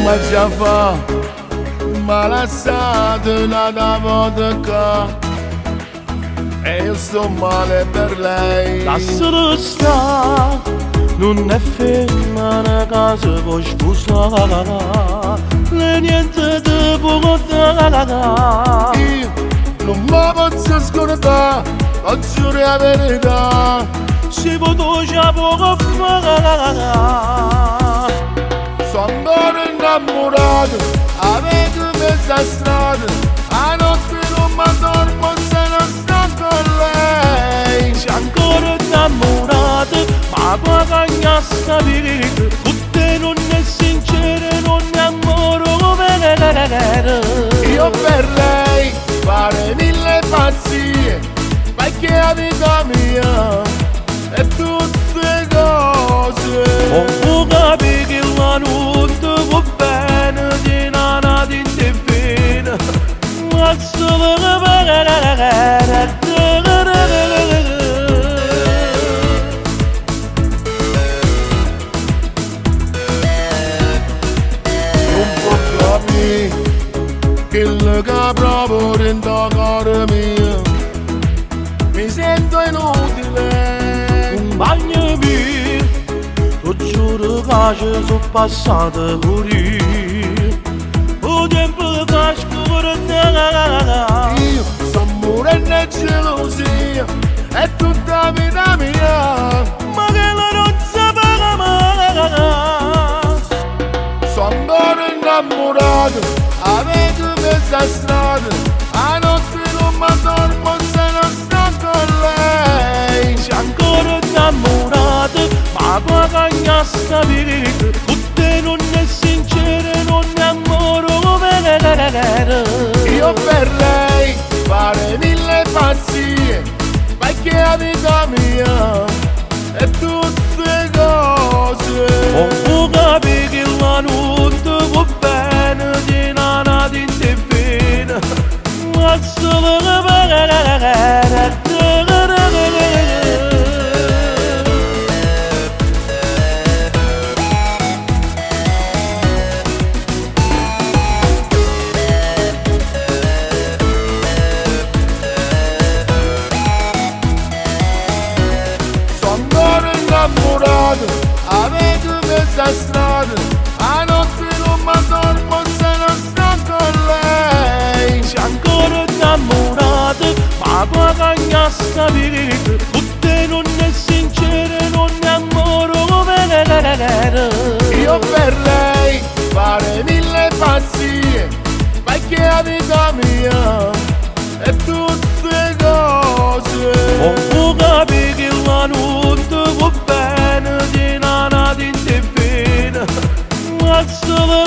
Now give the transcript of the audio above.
ma già fa, ma lasciate una vodka e io sto male per lei. Lascialo sta, non è ferma una casa puoi sposare, le niente ti può dare. Io non mi posso scordare, lo giuro la verità, Se potevo già poco fare. sono ancora innamorato, avete messa strada, a notte non mi dormo se non sto con lei. Sei ancora innamorato, ma qua cagna sta vita, tutte non è sincere, non è amore vero. Io per lei fare mille pazzie, perché la vita mia è tutte cose. Ho capito che la notte va bene, di nana di te fine, ma solo Non può capire quello che provo dentro cuore mio, mi sento inutile. un bagno mio, lo giuro che ci sono passate pure, o tempo che scorda. Io sto morendo di gelosia, è tutta vita mia, Ma che la rozza paga mai. sono ancora innamorato, avete messa strada, a notte non mi dormo se non sto con lei. Sei ancora innamorato, ma qua cagna sta vita, tutte non è sincere, non è amore vero. Io per lei fare mille pazzie, perché la vita mia è tutte cose. Ho capito che la notte va bene, di nana di te fine, ma solo Sono ancora innamorato, avete messa strada, a notte non mi dormo se non sto con lei. sei ancora innamorato, ma qua cagna sta vita, tutte non è sincere, non è amore vero. Io per lei fare mille pazzie, perché la vita mia è tutte cose. Ho capito che la notte va bene, di nana di te fine, ma solo